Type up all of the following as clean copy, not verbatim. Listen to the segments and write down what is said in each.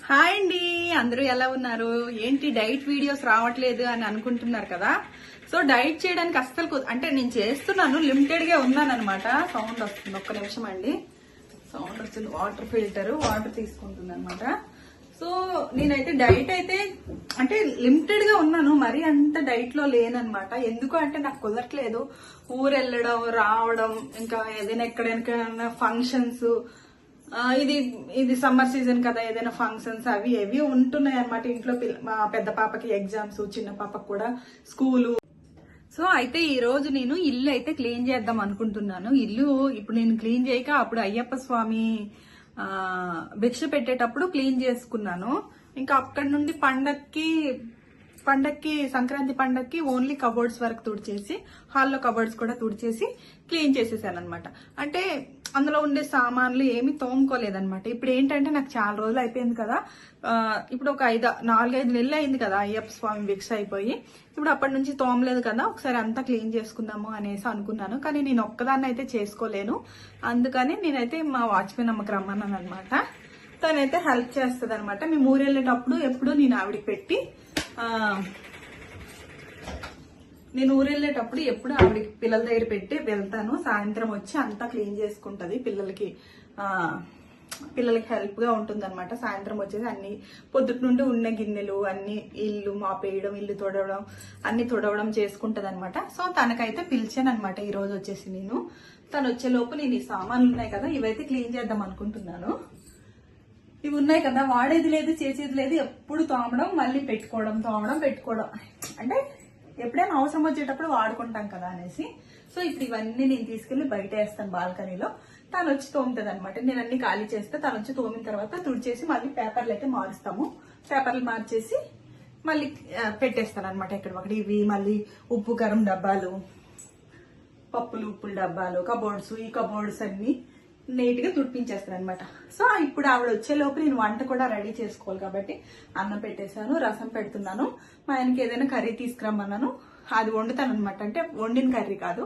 Hi అండి, అందరూ ఎలా ఉన్నారు? ఏంటి డైట్ వీడియోస్ రావట్లేదు అని అనుకుంటున్నారు కదా. సో డైట్ చేయడానికి అస్సలు అంటే నేను చేస్తున్నాను, లిమిటెడ్ గా ఉన్నాను అనమాట. సౌండ్ వస్తుంది, ఒక్క నిమిషం అండి. సౌండ్ వస్తుంది, వాటర్ ఫిల్టర్ వాటర్ తీసుకుంటుంది అనమాట. సో నేనైతే డైట్ అయితే అంటే లిమిటెడ్ గా ఉన్నాను, మరి అంత డైట్ లో లేననమాట. ఎందుకు అంటే నాకు కుదరట్లేదు. ఊరు వెళ్ళడం రావడం, ఇంకా ఏదైనా ఎక్కడైనా ఫంక్షన్స్, ఇది సమ్మర్ సీజన్ కదా, ఏదైనా ఫంక్షన్స్ అవి ఉంటున్నాయి అనమాట. ఇంట్లో మా పెద్ద పాపకి ఎగ్జామ్స్, చిన్న పాపకి కూడా స్కూలు. సో అయితే ఈ రోజు నేను ఇల్లు అయితే క్లీన్ చేద్దాం అనుకుంటున్నాను. ఇల్లు ఇప్పుడు నేను క్లీన్ చేయక అప్పుడు అయ్యప్ప స్వామి భిక్ష పెట్టేటప్పుడు క్లీన్ చేసుకున్నాను. ఇంకా అక్కడి నుండి పండక్కి సంక్రాంతి పండక్కి ఓన్లీ కబోర్డ్స్ వరకు తుడిచేసి, హాల్లో కబోర్డ్స్ కూడా తుడిచేసి క్లీన్ చేసేసాను అనమాట. అంటే అందులో ఉండే సామాన్లు ఏమి తోముకోలేదనమాట. ఇప్పుడు ఏంటంటే నాకు చాలా రోజులు అయిపోయింది కదా, ఇప్పుడు ఒక 4-5 నెలలు అయింది కదా అయ్యప్ప స్వామి భిక్ష అయిపోయి. ఇప్పుడు అప్పటి నుంచి తోమలేదు కదా, ఒకసారి అంతా క్లీన్ చేసుకుందాము అనేసి అనుకున్నాను. కానీ నేను ఒక్కదాన్ని అయితే చేసుకోలేను, అందుకని నేనైతే మా వాచ్మెన్ అమ్మకి రమ్మన్నాను అనమాట. తనైతే హెల్ప్ చేస్తుంది అనమాట. మేము ఊరు వెళ్ళేటప్పుడు ఎప్పుడు నేను ఆవిడకి పెట్టి ఎప్పుడు ఆవిడకి పిల్లల దగ్గర పెట్టి వెళ్తాను. సాయంత్రం వచ్చి అంతా క్లీన్ చేసుకుంటది, పిల్లలకి హెల్ప్ గా ఉంటుంది అనమాట. సాయంత్రం వచ్చేసి అన్ని పొద్దుటి నుండి ఉన్న గిన్నెలు అన్ని ఇల్లు మాపేయడం, ఇల్లు తుడవడం చేసుకుంటది అనమాట. సో తనకైతే పిలిచాను అనమాట ఈ రోజు వచ్చేసి. తను వచ్చే లోపు నేను ఈ సామాన్లు ఉన్నాయి కదా, ఇవైతే క్లీన్ చేద్దాం అనుకుంటున్నాను. ఇవి ఉన్నాయి కదా, వాడేది లేదు చేసేది లేదు, ఎప్పుడు తోమడం మళ్ళీ పెట్టుకోవడం, అంటే ఎప్పుడైనా అవసరం వచ్చేటప్పుడు వాడుకుంటాం కదా అనేసి. సో ఇప్పుడు ఇవన్నీ నేను తీసుకెళ్లి బయట వేస్తాను బాల్కనీలో. తను వచ్చి తోముతుంది అనమాట. నేను అన్ని ఖాళీ చేస్తే తను వచ్చి తోమిన తర్వాత తుడిచేసి మళ్ళీ పేపర్లు అయితే మారుస్తాము. పేపర్లు మార్చేసి మళ్ళీ పెట్టేస్తాను అనమాట ఎక్కడొకటి. ఇవి మళ్ళీ ఉప్పు కారం డబ్బాలు, పప్పులు ఉప్పుల డబ్బాలు, ఈ కబోర్డ్స్ అన్ని నీట్ గా తుడిపించేస్తాను అనమాట. సో ఇప్పుడు ఆవిడ వచ్చే లోపు నేను వంట కూడా రెడీ చేసుకోవాలి కాబట్టి అన్నం పెట్టేశాను, రసం పెడుతున్నాను. మా ఆయనకి ఏదైనా కర్రీ తీసుకురమ్మన్నాను, అది వండుతాను అనమాట. అంటే వండిన కర్రీ కాదు,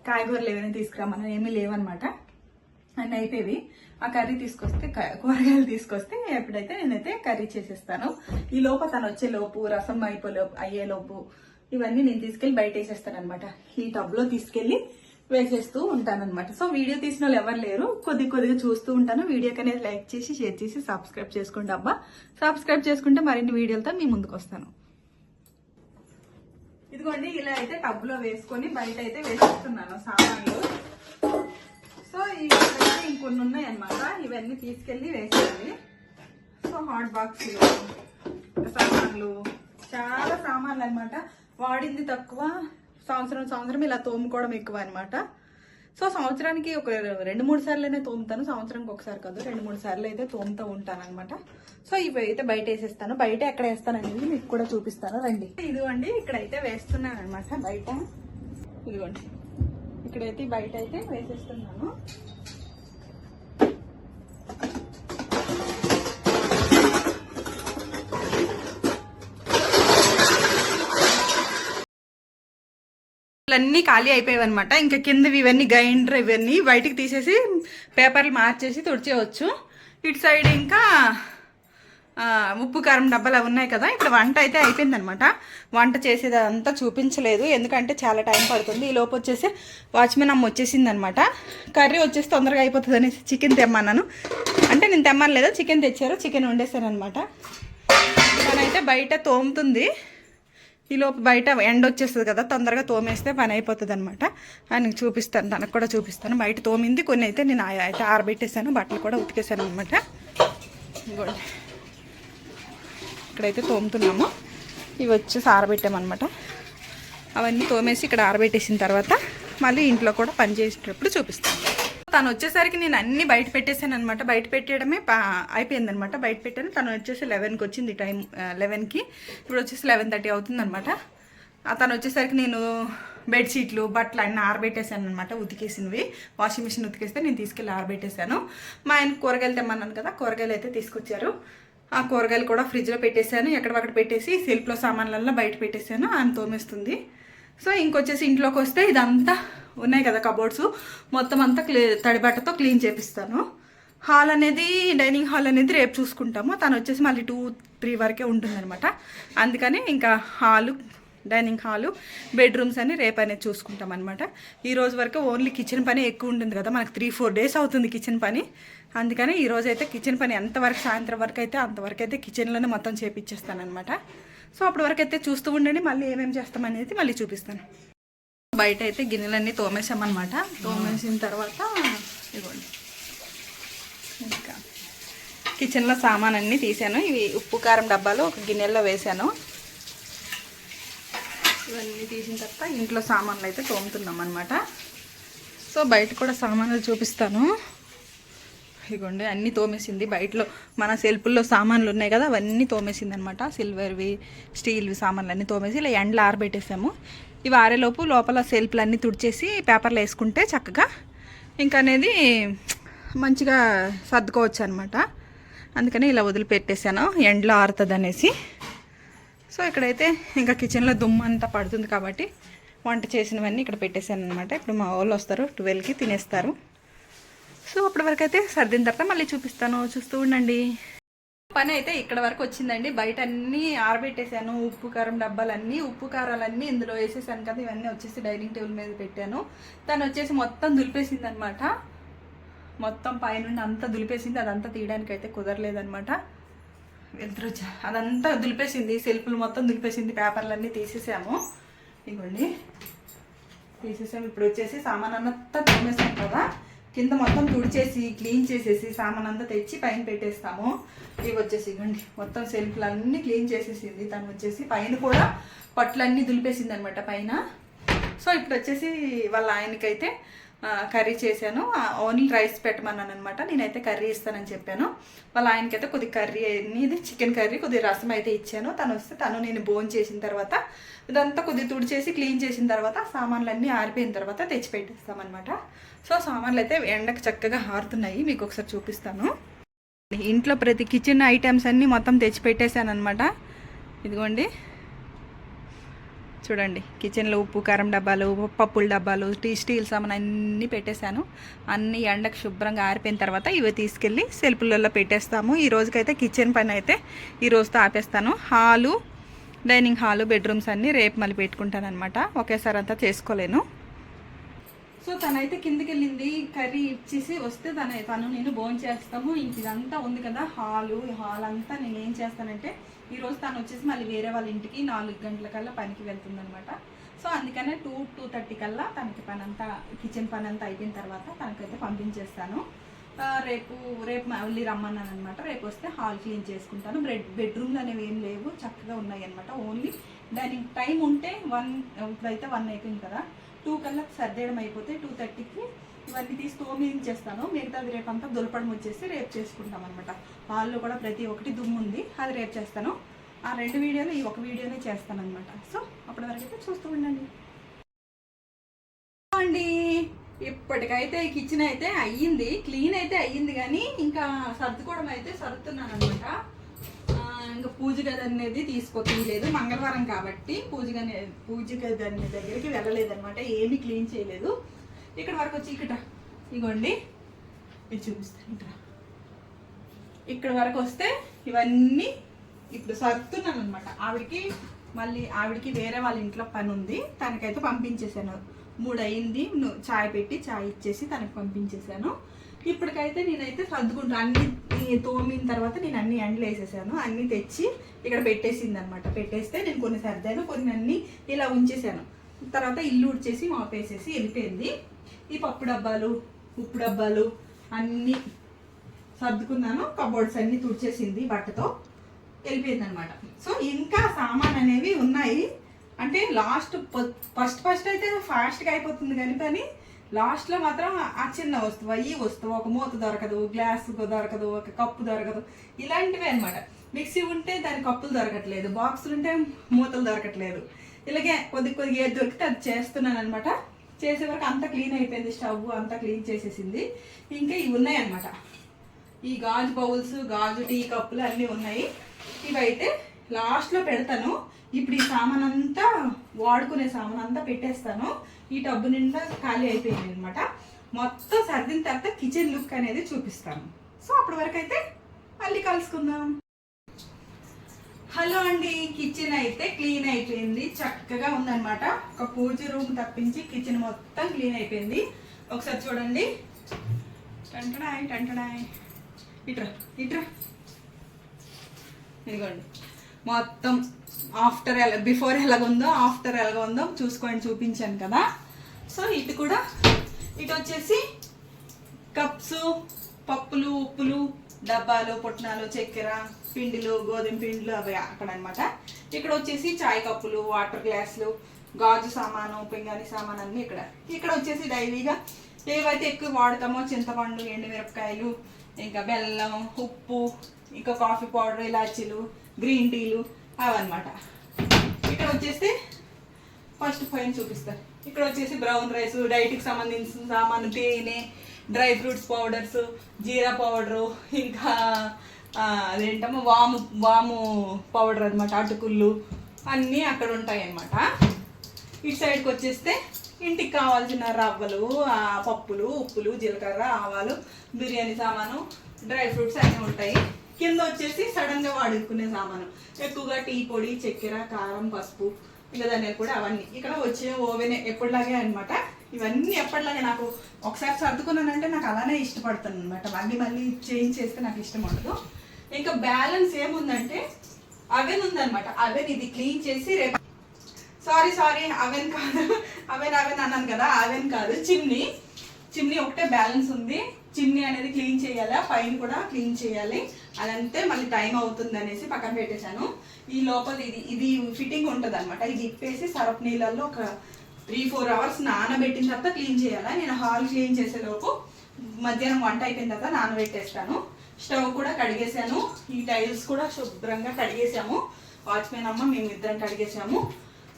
కాయగూరలు ఏమైనా తీసుకురమ్మన్నాను, ఏమీ లేవన్నమాట. అన్నీ అయిపోయి ఆ కర్రీ కూరగాయలు తీసుకొస్తే ఎప్పుడైతే నేనైతే కర్రీ చేసేస్తాను. ఈ లోపు తను వచ్చే లోపు, రసం అయ్యేలోపు ఇవన్నీ నేను తీసుకెళ్లి బయట వేసేస్తాను అనమాట. ఈ టబ్ లో తీసుకెళ్లి వేసేస్తూ ఉంటానన్నమాట. సో వీడియో తీసిన వాళ్ళు ఎవరు లేరు, కొద్దిగా చూస్తూ ఉంటాను. వీడియోకి అనేది లైక్ చేసి, షేర్ చేసి, సబ్స్క్రైబ్ చేసుకోండి అబ్బా. సబ్స్క్రైబ్ చేసుకుంటే మరిన్ని వీడియోలతో మీ ముందుకు వస్తాను. ఇదిగోండి, ఇలా అయితే టబ్ లో వేసుకొని బయట అయితే వేసేస్తున్నాను సామాన్లు. సో ఇవన్నీ ఇంకొన్ని ఉన్నాయి అన్నమాట, ఇవన్నీ తీసుకెళ్లి వేసేయాలి. సో హాట్ బాక్సులు, సామాన్లు, చాలా సామాన్లు అనమాట. వాడింది తక్కువ, సంవత్సరం ఇలా తోముకోవడం ఎక్కువ అనమాట. సో సంవత్సరానికి ఒక 2-3 సార్లు తోముతాను, సంవత్సరానికి ఒకసారి కాదు 2-3 సార్లు అయితే తోముతూ ఉంటాను అనమాట. సో ఇవి అయితే బయట వేసేస్తాను. బయట ఎక్కడ వేస్తాను అనేది మీకు కూడా చూపిస్తాను రండి. ఇదిగోండి, ఇక్కడైతే వేస్తున్నాను అనమాట బయట. ఇదిగోండి, ఇక్కడైతే బయట అయితే వేసేస్తున్నాను. అన్నీ ఖాళీ అయిపోయాయి అనమాట. ఇంకా కిందవి ఇవన్నీ గ్రైండర్ ఇవన్నీ బయటికి తీసేసి పేపర్లు మార్చేసి తుడిచేయవచ్చు. ఇటు సైడ్ ఇంకా ఉప్పు కారం డబ్బాలు అవి ఉన్నాయి కదా. ఇప్పుడు వంట అయితే అయిపోయిందనమాట. వంట చేసేది అంతా చూపించలేదు, ఎందుకంటే చాలా టైం పడుతుంది. ఈ లోపు వచ్చేసి వాచ్మెన్ అమ్మ వచ్చేసింది అనమాట. కర్రీ వచ్చేసి తొందరగా అయిపోతుంది అనేసి చికెన్ తెమ్మన్నాను. అంటే నేను తెమ్మనలేదు, చికెన్ తెచ్చారు, చికెన్ వండేసాను అనమాట. తనైతే బయట తోముతుంది. ఈలోపు బయట ఎండ వచ్చేస్తుంది కదా, తొందరగా తోమేస్తే పని అయిపోతుంది అనమాట. ఆయనకు చూపిస్తాను, తనకు కూడా చూపిస్తాను. బయట తోమింది కొన్ని అయితే నేను అయితే ఆరబెట్టేసాను, బట్టలు కూడా ఉతికేసాను అనమాట. ఇంకోండి, ఇక్కడైతే తోముతున్నాము. ఇవి వచ్చేసి ఆరబెట్టామన్నమాట. అవన్నీ తోమేసి ఇక్కడ ఆరబెట్టేసిన తర్వాత మళ్ళీ ఇంట్లో కూడా పని చేసేటప్పుడు చూపిస్తాను. తను వచ్చేసరికి నేను అన్ని బయట పెట్టేశాను అనమాట. బయట పెట్టేయడమే అయిపోయింది అనమాట. బయట పెట్టాను. తను వచ్చేసి 11కి వచ్చింది టైం, 11కి. ఇప్పుడు వచ్చేసి 11:30 అవుతుంది అనమాట. తను వచ్చేసరికి నేను బెడ్షీట్లు, బట్టలు అన్నీ ఆరబెట్టేశాను అనమాట. ఉతికేసినవి వాషింగ్ మిషన్ ఉతికేస్తే నేను తీసుకెళ్ళి ఆరబెట్టేశాను. మా ఆయన కూరగాయలు తెమ్మన్నాను కదా, కూరగాయలు అయితే తీసుకొచ్చారు. ఆ కూరగాయలు కూడా ఫ్రిడ్జ్లో పెట్టేశాను. ఎక్కడొక్కడ పెట్టేసి సెల్ఫ్లో సామాన్లలో బయట పెట్టేశాను. ఆయన తోమేస్తుంది. సో ఇంకొచ్చేసి ఇంట్లోకి వస్తే ఇదంతా ఉన్నాయి కదా కబోర్డ్స్, మొత్తం అంతా తడి బట్టతో క్లీన్ చేపిస్తాను. హాల్ అనేది డైనింగ్ హాల్ అనేది రేపు చూసుకుంటాము. తను వచ్చేసి మళ్ళీ 2-3 వరకే ఉంటుందన్నమాట. అందుకని ఇంకా హాలు, డైనింగ్ హాలు, బెడ్రూమ్స్ అని రేపు అనేది చూసుకుంటాం అనమాట. ఈ రోజు వరకు ఓన్లీ కిచెన్ పని ఎక్కువ ఉంటుంది కదా, మనకు 3-4 డేస్ అవుతుంది కిచెన్ పని. అందుకని ఈరోజు అయితే కిచెన్ పని ఎంతవరకు సాయంత్రం వరకు అయితే అంతవరకు అయితే కిచెన్లోనే మొత్తం చేపించేస్తాను అనమాట. సో అప్పటి వరకు అయితే చూస్తూ ఉండండి, మళ్ళీ ఏమేమి చేస్తామనేది మళ్ళీ చూపిస్తాను. బయట అయితే గిన్నెలన్నీ తోమేసామన్నమాట. తోమేసిన తర్వాత ఇవ్వండి ఇంకా కిచెన్లో సామాన్ అన్నీ తీసాను. ఇవి ఉప్పు కారం డబ్బాలు ఒక గిన్నెల్లో వేసాను. ఇవన్నీ తీసిన తర్వాత ఇంట్లో సామాన్లు అయితే తోముతున్నాం అనమాట. సో బయట కూడా సామాన్లు చూపిస్తాను. ఇదిగోండి అన్నీ తోమేసింది. బయటలో మన సెల్ఫుల్లో సామాన్లు ఉన్నాయి కదా, అవన్నీ తోమేసింది అనమాట. సిల్వర్వి, స్టీల్వి సామాన్లు అన్నీ తోమేసి ఇలా ఎండలో ఆరబెట్టేసాము. ఇవి ఆరేలోపు లోపల సెల్ఫ్లు అన్నీ తుడిచేసి పేపర్లు వేసుకుంటే చక్కగా ఇంకా అనేది మంచిగా సర్దుకోవచ్చు అనమాట. అందుకని ఇలా వదిలిపెట్టేసాను, ఎండలో ఆరుతుంది అనేసి. సో ఇక్కడైతే ఇంకా కిచెన్లో దుమ్ము అంతా పడుతుంది కాబట్టి వంట చేసినవన్నీ ఇక్కడ పెట్టేశాను అనమాట. ఇప్పుడు మా వాళ్ళు వస్తారు, 12కి తినేస్తారు. సో అప్పటి వరకు అయితే సర్దిన తర్వాత మళ్ళీ చూపిస్తాను, చూస్తూ ఉండండి. పని అయితే ఇక్కడ వరకు వచ్చిందండి. బయట అన్నీ ఆరబెట్టేశాను. ఉప్పు కారం డబ్బాలన్నీ, ఉప్పు కారాలన్నీ ఇందులో వేసేసాను కదా, ఇవన్నీ వచ్చేసి డైనింగ్ టేబుల్ మీద పెట్టాను. తను వచ్చేసి మొత్తం దులిపేసింది అనమాట. మొత్తం పైనుండి అంతా దులిపేసింది. అదంతా తీయడానికి అయితే కుదరలేదనమాట. వెళ్తురు అదంతా దులిపేసింది, సెల్ఫ్లు మొత్తం దులిపేసింది. పేపర్లన్నీ తీసేసాము, ఇవ్వండి తీసేసాము. ఇప్పుడు వచ్చేసి సామాన్ అంతా తోమేసాం కదా, కింద మొత్తం తుడిచేసి క్లీన్ చేసేసి సామాన్ అంతా తెచ్చి పైన పెట్టేస్తాము. ఇవి వచ్చేసి ఇవ్వండి మొత్తం సెల్ఫ్లన్నీ క్లీన్ చేసేసింది. తను వచ్చేసి పైన కూడా పట్లన్నీ దులిపేసింది అనమాట పైన. సో ఇప్పుడు వచ్చేసి వాళ్ళ ఆయనకైతే కర్రీ చేశాను. ఓన్లీ రైస్ పెట్టమన్నాను అనమాట. నేనైతే కర్రీ ఇస్తానని చెప్పాను. వాళ్ళ ఆయనకైతే కొద్ది కర్రీ అనేది చికెన్ కర్రీ, కొద్ది రసం అయితే ఇచ్చాను. తను వస్తే నేను భోజనం చేసిన తర్వాత ఇదంతా కొద్దిగా తుడిచేసి క్లీన్ చేసిన తర్వాత సామాన్లన్నీ ఆరిపోయిన తర్వాత తెచ్చి పెట్టేస్తామన్నమాట. సో సామాన్లు అయితే ఎండకు చక్కగా ఆరుతున్నాయి, మీకు ఒకసారి చూపిస్తాను. ఇంట్లో ప్రతి కిచెన్ ఐటమ్స్ అన్నీ మొత్తం తెచ్చి పెట్టేశాను అనమాట. ఇదిగోండి చూడండి, కిచెన్లో ఉప్పు కారం డబ్బాలు, పప్పుల డబ్బాలు, స్టీల్ సామాన్ అన్నీ పెట్టేశాను. అన్నీ ఎండకు శుభ్రంగా ఆరిపోయిన తర్వాత ఇవి తీసుకెళ్ళి సెల్ఫ్లలో పెట్టేస్తాము. ఈ రోజుకైతే కిచెన్ పని అయితే ఈ రోజుతో ఆపేస్తాను. హాలు, డైనింగ్ హాలు, బెడ్రూమ్స్ అన్నీ రేపు మళ్ళీ పెట్టుకుంటాను అనమాట. ఒకేసారి అంతా చేసుకోలేను. సో తనైతే కిందికి వెళ్ళింది, కర్రీ ఇచ్చేసి వస్తే తను నేను భోజనం చేస్తాము. ఇంక ఇదంతా ఉంది కదా హాల్ అంతా నేను ఏం చేస్తానంటే, ఈరోజు తను వచ్చేసి మళ్ళీ వేరే వాళ్ళ ఇంటికి 4 గంటల కల్లా పనికి వెళ్తుంది అనమాట. సో అందుకనే 2-2:30 కల్లా తనకి పని అంతా, కిచెన్ పని అంతా అయిపోయిన తర్వాత తనకైతే పంపించేస్తాను. రేపు మళ్ళీ రమ్మన్నాను అనమాట. రేపు వస్తే హాల్ క్లీన్ చేసుకుంటాను. బెడ్రూమ్లు అనేవి ఏం లేవు, చక్కగా ఉన్నాయి అనమాట. ఓన్లీ డైనింగ్ టైం ఉంటే 1, ఇప్పుడైతే 1 అయిపోయింది కదా, 2 కల్లా సర్దేయడం అయిపోతే 2:30కి ఇవన్నీ తీసి తోమించేస్తాను. మిగతాది రేపు అంతా దులపడం వచ్చేసి రేపు చేసుకుంటాం అనమాట. హాల్లో కూడా ప్రతి ఒక్కటి దుమ్ము ఉంది, అది రేపు చేస్తాను. ఆ 2 వీడియోలు ఈ ఒక వీడియోనే చేస్తాను అనమాట. సో అప్పటి వరకు అయితే చూస్తూ ఉండండి అండి. ఇప్పటికైతే కిచెన్ అయితే అయ్యింది, క్లీన్ అయితే అయ్యింది, కానీ ఇంకా సర్దుకోవడం అయితే సర్దుతున్నాను అనమాట. ఇంకా పూజ గది అనేది తీసుకోలేదు, మంగళవారం కాబట్టి పూజ గది అనే దగ్గరికి వెళ్ళలేదన్నమాట. ఏమీ క్లీన్ చేయలేదు. ఇక్కడ వరకు వచ్చి ఇగోండి ఇది చూపిస్తాను. ఇక్కడ వరకు వస్తే ఇవన్నీ ఇప్పుడు సర్దుతున్నాను అనమాట. ఆవిడికి వేరే వాళ్ళ ఇంట్లో పని ఉంది, తనకైతే పంపించేసాను. 3 అయింది, చాయ్ పెట్టి చాయ్ ఇచ్చేసి తనకు పంపించేసాను. ఇప్పటికైతే నేనైతే సర్దుకుంటాను. అన్ని తోమిన తర్వాత నేను అన్ని ఎండలు వేసేసాను. అన్ని తెచ్చి ఇక్కడ పెట్టేసింది అనమాట. పెట్టేస్తే నేను కొన్ని సర్దాను, కొన్ని అన్ని ఇలా ఉంచేసాను. తర్వాత ఇల్లు ఉడిచేసి మాపేసేసి వెళ్ళిపోయింది. ఈ పప్పు డబ్బాలు, ఉప్పు డబ్బాలు అన్నీ సర్దుకున్నాను. కబోర్డ్స్ అన్ని తుడిచేసింది బట్టతో, వెళ్ళిపోయింది అనమాట. సో ఇంకా సామాన్ అనేవి ఉన్నాయి. అంటే ఫస్ట్ అయితే ఫాస్ట్గా అయిపోతుంది కానీ లాస్ట్లో మాత్రం ఆ చిన్న వస్తువు ఒక మూత దొరకదు, గ్లాస్ దొరకదు, ఒక కప్పు దొరకదు, ఇలాంటివి అనమాట. మిక్సీ ఉంటే దాని కప్పులు దొరకట్లేదు, బాక్సులు ఉంటే మూతలు దొరకట్లేదు. ఇలాగే కొద్దిగా ఏది దొరికితే అది చేస్తున్నాను అనమాట. చేసే వరకు అంతా క్లీన్ అయిపోయింది, స్టవ్ అంతా క్లీన్ చేసేసింది. ఇంకా ఇవి ఉన్నాయి అనమాట, ఈ గాజు బౌల్స్, గాజు టీ కప్పులు అన్నీ ఉన్నాయి. ఇవైతే లాస్ట్లో పెడతాను. ఇప్పుడు ఈ సామాన్ అంతా, వాడుకునే సామాన్ అంతా పెట్టేస్తాను. ఈ టబ్బు నిండా ఖాళీ అయిపోయింది అనమాట. మొత్తం సర్దిన తర్వాత కిచెన్ లుక్ అనేది చూపిస్తాను. సో అప్పటి వరకు అయితే మళ్ళీ కలుసుకుందాం. హలో అండి, కిచెన్ అయితే క్లీన్ అయిపోయింది, చక్కగా ఉందన్నమాట. ఒక పూజ రూమ్ తప్పించి కిచెన్ మొత్తం క్లీన్ అయిపోయింది. ఒకసారి చూడండి. టంటడాయ్ టంటడాయ్, ఇట్రా ఇట్రా, ఇదిగోండి మొత్తం ఆఫ్టర్ బిఫోర్ ఎలాగుందో ఆఫ్టర్ ఎలాగుందో చూసుకొని చూపించాను కదా. సో ఇటు కూడా, ఇటు వచ్చేసి కప్స్, పప్పులు, ఉప్పులు, డబ్బాలు, పుట్నాలు, చక్కెర, పిండిలు, గోధుమ పిండిలు అవి అక్కడ అనమాట. ఇక్కడ వచ్చేసి చాయ్ కప్పులు, వాటర్ గ్లాసులు, గాజు సామాను, పింగాణి సామాను అన్నీ ఇక్కడ. ఇక్కడ వచ్చేసి డైలీగా ఏవైతే ఎక్కువ వాడతామో చింతపండు, ఎండుమిరపకాయలు, ఇంకా బెల్లం, ఉప్పు, ఇంకా కాఫీ పౌడర్, ఇలాచీలు, గ్రీన్ టీలు అవన్నమాట. ఇక్కడ వచ్చేసి ఫస్ట్ పైన చూపిస్తారు. ఇక్కడ వచ్చేసి బ్రౌన్ రైస్, డైట్కి సంబంధించిన సామాను, తేనె, డ్రై ఫ్రూట్స్ పౌడర్స్, జీరా పౌడరు, ఇంకా అదేంటమ్మో వాము పౌడర్ అనమాట, అటుకుళ్ళు అన్నీ అక్కడ ఉంటాయి అన్నమాట. ఇటు సైడ్కి వచ్చేస్తే ఇంటికి కావాల్సిన రవ్వలు, పప్పులు, ఉప్పులు, జీలకర్ర, ఆవాలు, బిర్యానీ సామాను, డ్రై ఫ్రూట్స్ అన్నీ ఉంటాయి. కింద వచ్చేసి సడన్గా వాడుకునే సామాను, ఎక్కువగా టీ పొడి, చక్కెర, కారం, పసుపు, ఇంకా ధనియాలు కూడా అవన్నీ. ఇక్కడ వచ్చే ఓవెన్ ఎప్పటిలాగే అనమాట. ఇవన్నీ ఎప్పటిలాగే. నాకు ఒకసారి సర్దుకున్నానంటే నాకు అలానే ఇష్టపడతాను అనమాట. మళ్ళీ చేంజ్ చేస్తే నాకు ఇష్టం ఉండదు. ఇంకా బ్యాలెన్స్ ఏముందంటే అవెన్ ఉందనమాట. అవెన్ ఇది క్లీన్ చేసి రేపు, సారీ అవెన్ కాదు, అవెన్ అన్నాను కదా, అవెన్ కాదు, చిమ్నీ ఒకటే బ్యాలెన్స్ ఉంది. చిమ్నీ అనేది క్లీన్ చేయాలి, పైన కూడా క్లీన్ చేయాలి. అదంతే మళ్ళీ టైం అవుతుంది అనేసి పక్కన పెట్టేశాను. ఈ లోపల ఇది ఫిట్టింగ్ ఉంటుంది అనమాట. ఇది ఇప్పేసి సరపు నీళ్ళల్లో ఒక 3-4 అవర్స్ నానబెట్టిన తర్వాత క్లీన్ చేయాలి. నేను హాల్ క్లీన్ చేసేలోపు మధ్యాహ్నం వంట అయిపోయిన తర్వాత నానబెట్టేస్తాను. స్టవ్ కూడా కడిగేసాను. ఈ టైల్స్ కూడా శుభ్రంగా కడిగేసాము. వాచ్మెన్ అమ్మ మేము ఇద్దరం కడిగేసాము.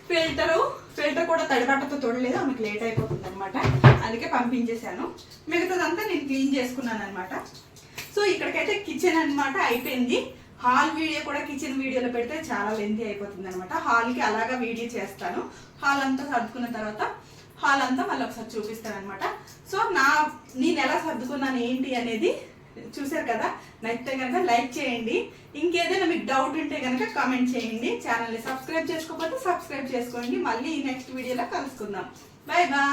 ఫిల్టర్ కూడా తడిబట్టతో తొడలేదు, ఆమెకు లేట్ అయిపోతుంది అనమాట, అందుకే పంపించేశాను. మిగతాదంతా నేను క్లీన్ చేసుకున్నాను అనమాట. సో ఇక్కడికైతే కిచెన్ అనమాట అయిపోయింది. హాల్ వీడియో కూడా కిచెన్ వీడియోలో పెడితే చాలా లెంతీ అయిపోతుంది అనమాట. హాల్కి అలాగా వీడియో చేస్తాను. హాల్ అంతా సర్దుకున్న తర్వాత హాల్ అంతా మళ్ళీ ఒకసారి చూపిస్తాను అనమాట. సో నేను ఎలా సర్దుకున్నాను ఏంటి అనేది చూసారు కదా. నచ్చితే కనుక లైక్ చేయండి. ఇంకేదైనా మీకు డౌట్ ఉంటే కనుక కామెంట్ చేయండి. ఛానల్ని సబ్స్క్రైబ్ చేసుకోకపోతే సబ్స్క్రైబ్ చేసుకోండి. మళ్ళీ నెక్స్ట్ వీడియోలో కలుసుకుందాం. Bye bye.